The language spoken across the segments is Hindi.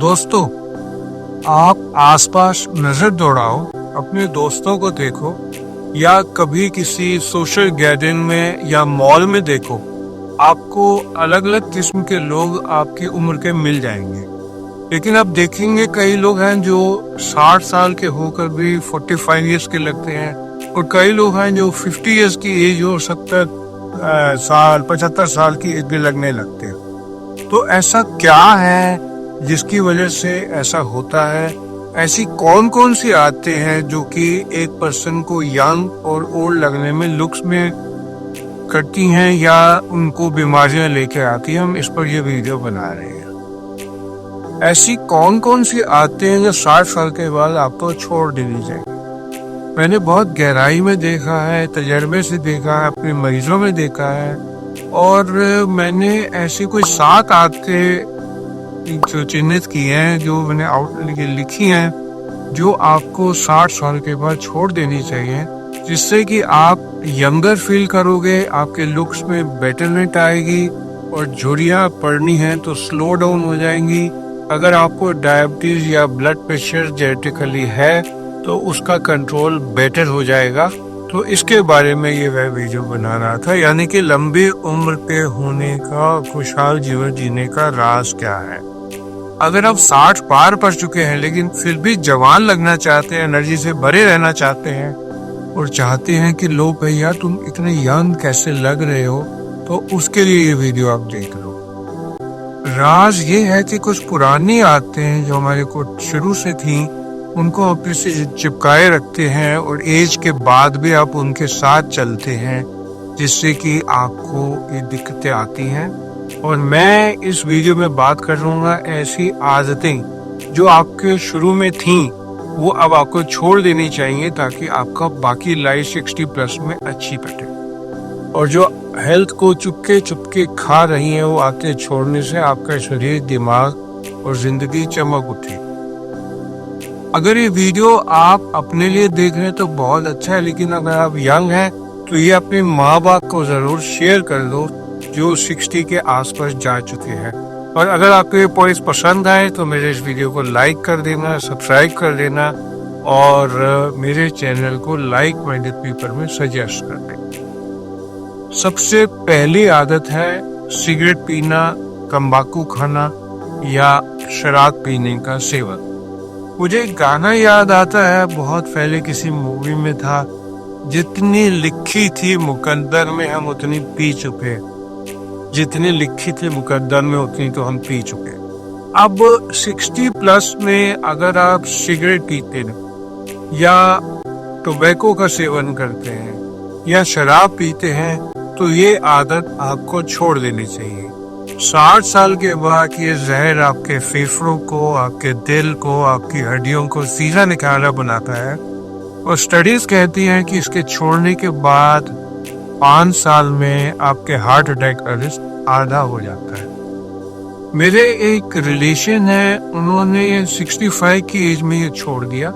दोस्तों, आप आसपास नजर दौड़ाओ, अपने दोस्तों को देखो या कभी किसी सोशल गैदरिंग में या मॉल में देखो, आपको अलग अलग किस्म के लोग आपकी उम्र के मिल जाएंगे। लेकिन आप देखेंगे कई लोग हैं जो 60 साल के होकर भी 45 इयर्स के लगते हैं और कई लोग हैं जो 50 इयर्स की एज और 75 साल की एज भी लगने लगते हैं। तो ऐसा क्या है जिसकी वजह से ऐसा होता है? ऐसी कौन कौन सी आदतें हैं जो कि एक पर्सन को यंग और ओल्ड लगने में लुक्स में करती हैं या उनको बीमारियां लेके आती हैं? हम इस पर ये वीडियो बना रहे हैं। ऐसी कौन कौन सी आदतें हैं जो 60 साल के बाद आपको छोड़ देनी चाहिए? मैंने बहुत गहराई में देखा है, तजर्बे से देखा है, अपने मरीजों में देखा है और मैंने ऐसी कोई 7 आदतें जो चिन्हित की हैं, जो मैंने लिखी हैं, जो आपको 60 साल के बाद छोड़ देनी चाहिए, जिससे कि आप यंगर फील करोगे, आपके लुक्स में बेटरमेंट आएगी और झुर्रियाँ पड़नी हैं तो स्लो डाउन हो जाएंगी। अगर आपको डायबिटीज या ब्लड प्रेशर जेनेटिकली है तो उसका कंट्रोल बेटर हो जाएगा। तो इसके बारे में ये वह वीडियो बना रहा था, यानी कि लंबी उम्र के होने का, खुशहाल जीवन जीने का राज क्या है। अगर आप 60 पार कर चुके हैं लेकिन फिर भी जवान लगना चाहते हैं, एनर्जी से भरे रहना चाहते हैं और चाहते हैं कि लोग भैया तुम इतने यंग कैसे लग रहे हो, तो उसके लिए ये वीडियो आप देख लो। राज ये है कि कुछ पुरानी आदतें जो हमारे को शुरू से थी उनको अपने से चिपकाए रखते हैं और एज के बाद भी आप उनके साथ चलते हैं, जिससे कि आपको ये दिक्कतें आती हैं। और मैं इस वीडियो में बात करूंगा ऐसी आदतें जो आपके शुरू में थी, वो अब आपको छोड़ देनी चाहिए ताकि आपका बाकी लाइफ 60 प्लस में अच्छी कटे। और जो हेल्थ को चुपके चुपके खा रही है, वो आदतें छोड़ने से आपका शरीर, दिमाग और जिंदगी चमक उठी। अगर ये वीडियो आप अपने लिए देख रहे हैं तो बहुत अच्छा है, लेकिन अगर आप यंग हैं तो ये अपने माँ बाप को जरूर शेयर कर दो जो 60 के आसपास जा चुके हैं। और अगर आपको ये पॉइंट्स पसंद आए तो मेरे इस वीडियो को लाइक कर देना, सब्सक्राइब कर देना और मेरे चैनल को लाइक माइंडेड पीपल में सजेस्ट कर देना। सबसे पहली आदत है सिगरेट पीना, तंबाकू खाना या शराब पीने का सेवन। मुझे एक गाना याद आता है, बहुत पहले किसी मूवी में था, जितनी लिखी थी मुकद्दर में हम उतनी पी चुके, जितनी लिखी थी मुकद्दर में उतनी तो हम पी चुके। अब 60 प्लस में अगर आप सिगरेट पीते हैं या टोबैको का सेवन करते हैं या शराब पीते हैं तो ये आदत आपको छोड़ देनी चाहिए। 60 साल के बाद ये जहर आपके फेफड़ों को, आपके दिल को, आपकी हड्डियों को सीधा निकाला बनाता है और स्टडीज कहती हैं कि इसके छोड़ने के बाद 5 साल में आपके हार्ट अटैक का रिस्क आधा हो जाता है। मेरे एक रिलेशन है, उन्होंने 65 की एज में ये छोड़ दिया।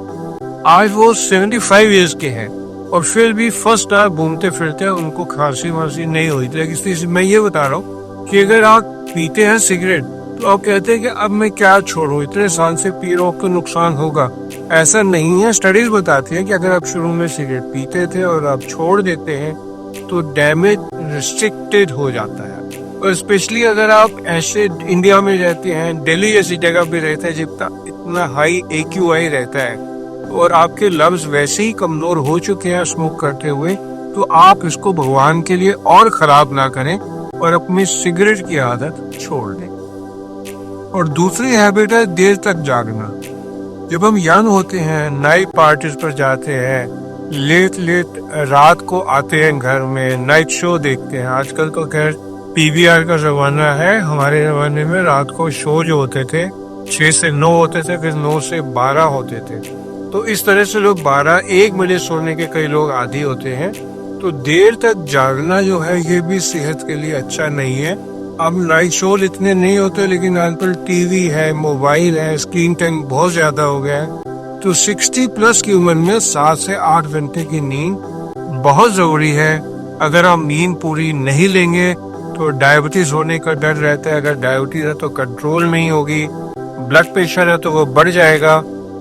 आज वो 75 इयर्स के हैं और फिर भी फर्स्ट टाइम घूमते फिरते उनको खांसी वांसी नहीं हुई थी। इसलिए मैं ये बता रहा हूँ कि अगर आप पीते हैं सिगरेट तो आप कहते हैं कि अब मैं क्या छोड़ूं, इतने साल से पी रहा हूं तो नुकसान होगा। ऐसा नहीं है। स्टडीज बताती है कि अगर आप शुरू में सिगरेट पीते थे और आप छोड़ देते हैं तो डैमेज रिस्ट्रिक्टेड हो जाता है। और स्पेशली अगर आप ऐसे इंडिया में रहते हैं, दिल्ली जैसी जगह पे रहते हैं जितना इतना हाई AQI रहता है और आपके लंग्स वैसे ही कमजोर हो चुके हैं स्मोक करते हुए, तो आप इसको भगवान के लिए और खराब ना करें और अपनी सिगरेट की आदत छोड़ दें। और दूसरी हैबिट है देर तक जागना। जब हम यंग होते हैं, नाइट पार्टीज पर जाते हैं, लेट रात को आते हैं घर में, नाइट शो देखते हैं। आजकल तो खैर PVR का जमाना है, हमारे जमाने में रात को शो जो होते थे 6 से 9 होते थे, फिर 9 से 12 होते थे। तो इस तरह से लोग 12-1 बजे सोने के कई लोग आदी होते हैं। तो देर तक जागना जो है ये भी सेहत के लिए अच्छा नहीं है। अब नाइट शो इतने नहीं होते, लेकिन आजकल टीवी है, मोबाइल है, स्क्रीन टाइम बहुत ज्यादा हो गया है। तो 60 प्लस की उम्र में 7 से 8 घंटे की नींद बहुत जरूरी है। अगर आप नींद पूरी नहीं लेंगे तो डायबिटीज होने का डर रहता है। अगर डायबिटीज है तो कंट्रोल नहीं होगी, ब्लड प्रेशर है तो वो बढ़ जाएगा,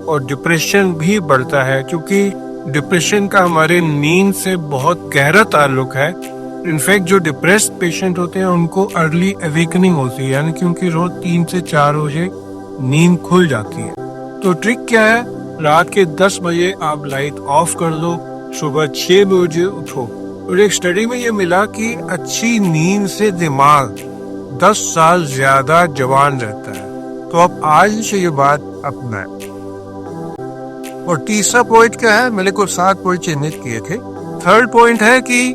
और डिप्रेशन भी बढ़ता है, क्योंकि डिप्रेशन का हमारे नींद से बहुत गहरा ताल्लुक है। इनफैक्ट जो डिप्रेस्ड पेशेंट होते हैं उनको अर्ली अवेकनिंग होती है, यानी कि उनकी रोज 3 से 4 बजे नींद खुल जाती है। तो ट्रिक क्या है, रात के 10 बजे आप लाइट ऑफ कर दो, सुबह 6 बजे उठो। और एक स्टडी में ये मिला कि अच्छी नींद से दिमाग 10 साल ज्यादा जवान रहता है। तो आप आज से ये बात अपनाएं। और तीसरा पॉइंट क्या है, मैंने कुछ 7 पॉइंट चिन्हित किए थे। थर्ड पॉइंट है कि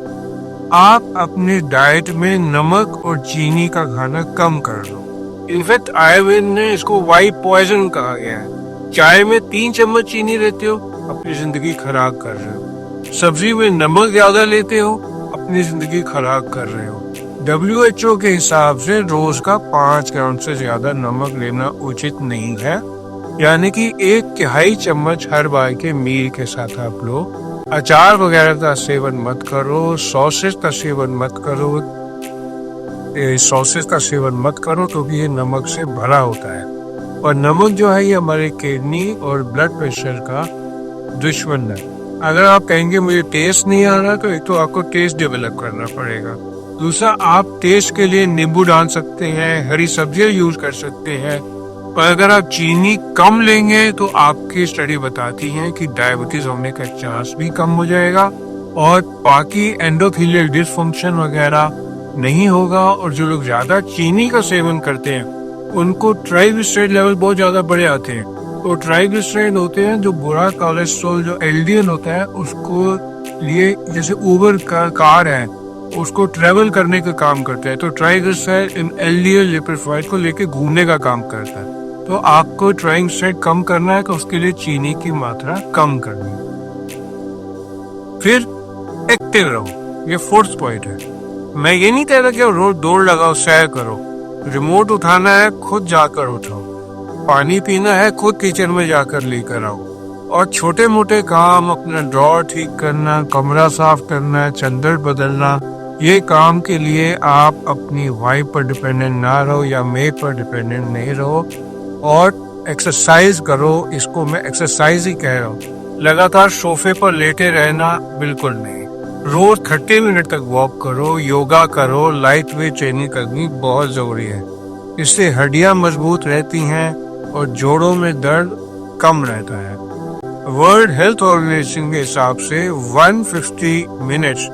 आप अपने डाइट में नमक और चीनी का खाना कम कर लो। इनफैक्ट आयुर्वेद ने इसको वाइट पॉइजन कहा गया है। चाय में 3 चम्मच चीनी लेते हो, अपनी जिंदगी खराब कर रहे हो। सब्जी में नमक ज्यादा लेते हो, अपनी जिंदगी खराब कर रहे हो। WHO के हिसाब से रोज का 5 ग्राम से ज्यादा नमक लेना उचित नहीं है, यानी कि 1/4 चम्मच हर बार के मील के साथ आप लो। अचार वगैरह का सेवन मत करो, सॉसेज का सेवन मत करो, क्योंकि ये नमक से भरा होता है। और नमक जो है ये हमारे किडनी और ब्लड प्रेशर का दुश्मन है। अगर आप कहेंगे मुझे टेस्ट नहीं आ रहा, तो एक तो आपको टेस्ट डेवलप करना पड़ेगा। दूसरा, आप टेस्ट के लिए नींबू डाल सकते हैं, हरी सब्जियां यूज कर सकते हैं। पर अगर आप चीनी कम लेंगे तो आपकी स्टडी बताती है कि डायबिटीज होने का चांस भी कम हो जाएगा, और बाकी एंडोथेलियल डिसफंक्शन वगैरह नहीं होगा। और जो लोग ज्यादा चीनी का सेवन करते हैं उनको ट्राइग्लिसराइड लेवल बहुत ज्यादा बढ़े आते हैं। तो ट्राइग्लिसराइड होते हैं जो बुरा कोलेस्ट्रॉल, जो LDL होता है, उसको लिए जैसे उबर का कार है उसको ट्रेवल करने का काम करता है। तो ट्राइग्लिसराइड इन LDL लिपिड को लेके घूमने का काम करता है। तो आपको ट्राइग्लिसराइड कम करना है तो उसके लिए चीनी की मात्रा कम करनी है। फिर एक्टिव रहो, ये 4th पॉइंट है। मैं ये नहीं कहता कि रोज दौड़ लगाओ, सैर करो। रिमोट उठाना है खुद जाकर उठाओ, पानी पीना है खुद किचन में जाकर लेकर आओ। और छोटे मोटे काम, अपना ड्रॉर ठीक करना, कमरा साफ करना, चद्दर बदलना, ये काम के लिए आप अपनी वाइफ पर डिपेंडेंट ना रहो या मेड पर डिपेंडेंट नहीं रहो। और एक्सरसाइज करो, इसको मैं एक्सरसाइज ही कह रहा हूँ। लगातार सोफे पर लेटे रहना बिल्कुल नहीं। रोज 30 मिनट तक वॉक करो, योगा करो, लाइट वेट ट्रेनिंग करनी बहुत जरूरी है। इससे हड्डियां मजबूत रहती हैं और जोड़ों में दर्द कम रहता है। वर्ल्ड हेल्थ ऑर्गेनाइजेशन के हिसाब से 150 मिनट्स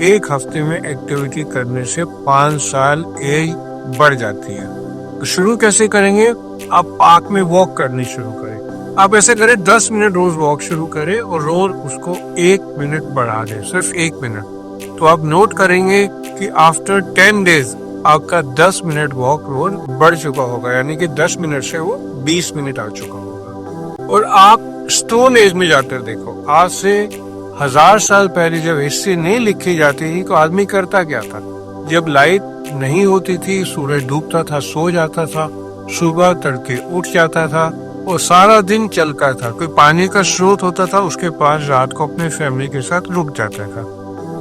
एक हफ्ते में एक्टिविटी करने से 5 साल एज बढ़ जाती है। तो शुरू कैसे करेंगे? आप पार्क में वॉक करनी शुरू करें। आप ऐसे करें, 10 मिनट रोज वॉक शुरू करें और रोज उसको 1 मिनट बढ़ा दें, सिर्फ 1 मिनट। तो आप नोट करेंगे कि आफ्टर 10 डेज आपका 10 मिनट वॉक रोज बढ़ चुका होगा, यानी कि 10 मिनट से वो 20 मिनट आ चुका होगा। और आप स्टोन एज में जाकर देखो, आज से 1000 साल पहले जब हिस्ट्री नहीं लिखी जाती थी तो आदमी करता क्या था? जब लाइट नहीं होती थी, सूरज डूबता था, सो जाता था, सुबह तड़के उठ जाता था और सारा दिन चलता था। कोई पानी का स्रोत होता था, उसके पास रात को अपने फैमिली के साथ रुक जाता था।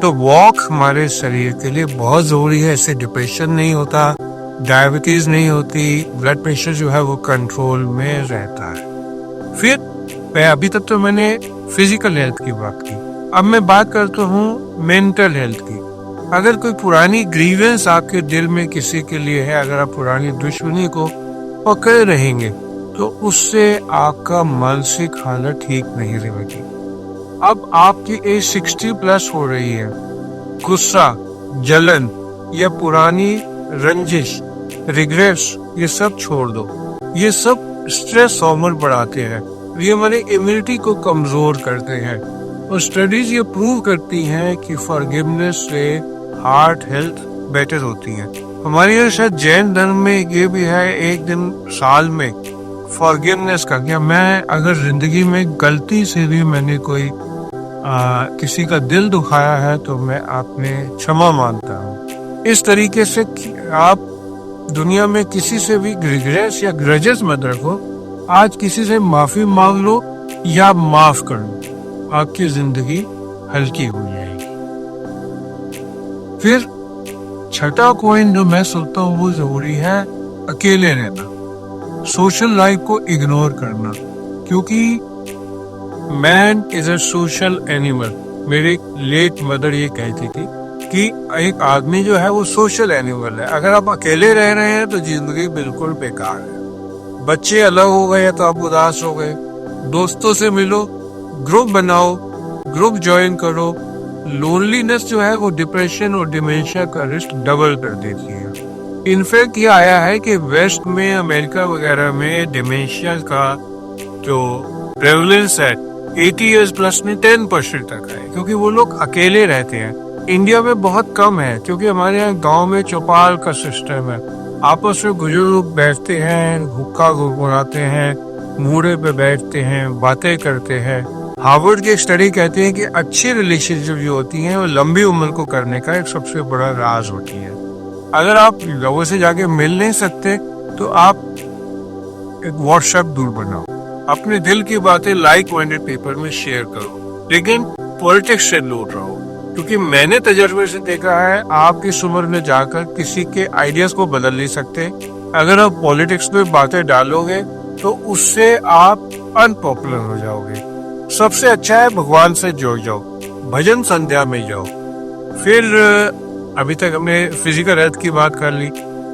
तो वॉक हमारे शरीर के लिए बहुत जरूरी है। इससे डिप्रेशन नहीं होता, डायबिटीज नहीं होती, ब्लड प्रेशर जो है वो कंट्रोल में रहता है। फिर अभी तक तो मैंने फिजिकल हेल्थ की बात की, अब मैं बात करता हूँ मेंटल हेल्थ की। अगर कोई पुरानी ग्रीवेंस आपके दिल में किसी के लिए है, अगर आप पुरानी दुश्मनी को पकड़े रहेंगे तो उससे आपका मानसिक हालत ठीक नहीं रहेगी। अब आपकी एज 60 प्लस हो रही है, गुस्सा, जलन या पुरानी रंजिश, रिग्रेट्स, ये सब छोड़ दो। ये सब स्ट्रेस हार्मोन बढ़ाते हैं, ये हमारी इम्यूनिटी को कमजोर करते हैं। और स्टडीज ये प्रूव करती हैं कि फॉरगिवनेस से हार्ट हेल्थ बेटर होती है। हमारे यहाँ शायद जैन धर्म में ये भी है, एक दिन साल में फॉरगिवनेस का, क्या मैं अगर जिंदगी में गलती से भी मैंने कोई किसी का दिल दुखाया है तो मैं आपने क्षमा मांगता हूँ। इस तरीके से आप दुनिया में किसी से भी रिग्रेट्स या ग्रजेस मत रखो। आज किसी से माफी मांग लो या माफ कर लो, आपकी जिंदगी हल्की हो जाएगी। फिर छठा पॉइंट जो मैं सोचता हूँ वो जरूरी है, अकेले रहना। सोशल लाइफ को इग्नोर करना, क्योंकि man is a social animal. मेरी लेट मदर ये कहती थी कि एक आदमी जो है वो सोशल एनिमल है। अगर आप अकेले रह रहे हैं तो जिंदगी बिल्कुल बेकार है। बच्चे अलग हो गए तो आप उदास हो गए, दोस्तों से मिलो, ग्रुप बनाओ, ग्रुप ज्वाइन करो। लोनलीनेस जो है वो डिप्रेशन और डिमेंशिया का रिस्क डबल कर देती है। इनफैक्ट ये आया है कि वेस्ट में, अमेरिका वगैरह में डिमेंशिया का जो प्रेवलेंस है 80 इयर्स प्लस में 10% तक है, क्योंकि वो लोग अकेले रहते हैं। इंडिया में बहुत कम है, क्योंकि हमारे यहाँ गांव में चौपाल का सिस्टम है। आपस में बुजुर्ग लोग बैठते हैं, हुक्का गुनगुनाते हैं, मूड़े पे बैठते हैं, बातें करते हैं। हार्वर्ड की स्टडी कहती है कि अच्छी रिलेशनशिप जो होती हैं वो लंबी उम्र को करने का एक सबसे बड़ा राज होती है। अगर आप लोगों से जाके मिल नहीं सकते तो आप एक व्हाट्सएप ग्रुप बनाओ, अपने दिल की बातें लाइक माइंडेड पेपर में शेयर करो, लेकिन पॉलिटिक्स से दूर रहो। क्योंकि मैंने तजर्बे से देखा है, आप इस उम्र में जाकर किसी के आइडियाज को बदल नहीं सकते। अगर आप पॉलिटिक्स में बातें डालोगे तो उससे आप अनपॉपुलर हो जाओगे। सबसे अच्छा है भगवान से जुड़ जाओ, भजन संध्या में जाओ। फिर अभी तक हमने फिजिकल हेल्थ की बात कर ली,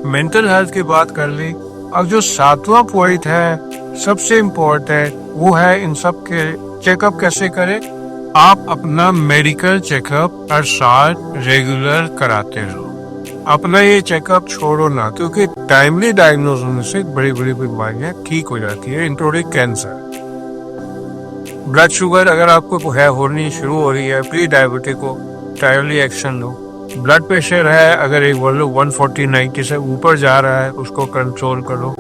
मेंटल हेल्थ की बात कर ली। अब जो 7वां पॉइंट है सबसे इम्पोर्टेंट है, वो है इन सब के चेकअप कैसे करें। आप अपना मेडिकल चेकअप हर साल रेगुलर कराते रहो। अपना ये चेकअप छोड़ो ना, क्योंकि टाइमली डायग्नोज होने से बड़ी बड़ी बीमारियां ठीक हो जाती है, इंक्लूडिंग कैंसर। ब्लड शुगर अगर आपको है होनी शुरू हो रही है, प्री डायबिटिक को टाइमली एक्शन लो। ब्लड प्रेशर है, अगर एक 140/90 से ऊपर जा रहा है, उसको कंट्रोल करो।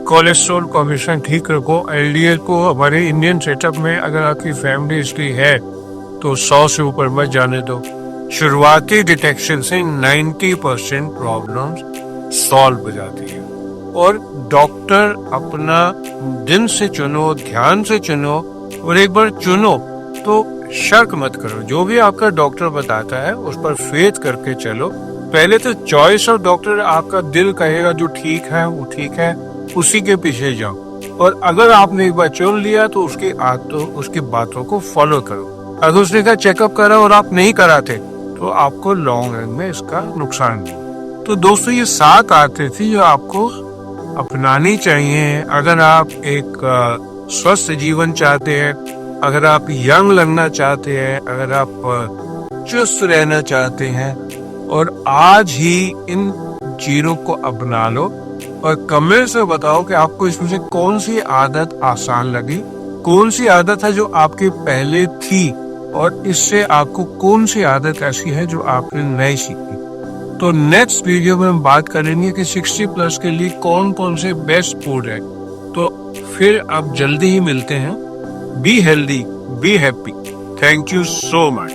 कोलेस्ट्रॉल को हमेशा ठीक रखो। एलडीएल को हमारे इंडियन सेटअप में अगर आपकी फैमिली हिस्ट्री है तो 100 से ऊपर मत जाने दो। शुरुआती डिटेक्शन से 90% प्रॉब्लम्स सॉल्व हो जाती है। और डॉक्टर अपना दिन से चुनो, ध्यान से चुनो, और एक बार चुनो तो शक मत करो। जो भी आपका डॉक्टर बताता है उस पर फेथ करके चलो। पहले तो चॉइस ऑफ डॉक्टर, आपका दिल कहेगा जो ठीक है वो ठीक है, उसी के पीछे जाओ। और अगर आपने एक बार चुन लिया तो उसकी बातों को फॉलो करो। अगर उसने कहा चेकअप करा और आप नहीं कराते तो आपको लॉन्ग रन में इसका नुकसान हो। तो दोस्तों ये 7 आदतें थी जो आपको अपनानी चाहिए अगर आप एक स्वस्थ जीवन चाहते हैं, अगर आप यंग लगना चाहते हैं, अगर आप चुस्त रहना चाहते हैं। और आज ही इन चीजों को अपना लो और कमेंट से बताओ कि आपको इसमें से कौन सी आदत आसान लगी, कौन सी आदत है जो आपके पहले थी, और इससे आपको कौन सी आदत ऐसी है जो आपने नहीं सीखी। तो नेक्स्ट वीडियो में हम बात करेंगे कि 60+ के लिए कौन कौन से बेस्ट फूड है। तो फिर अब जल्दी ही मिलते हैं। Be healthy, be happy. Thank you so much.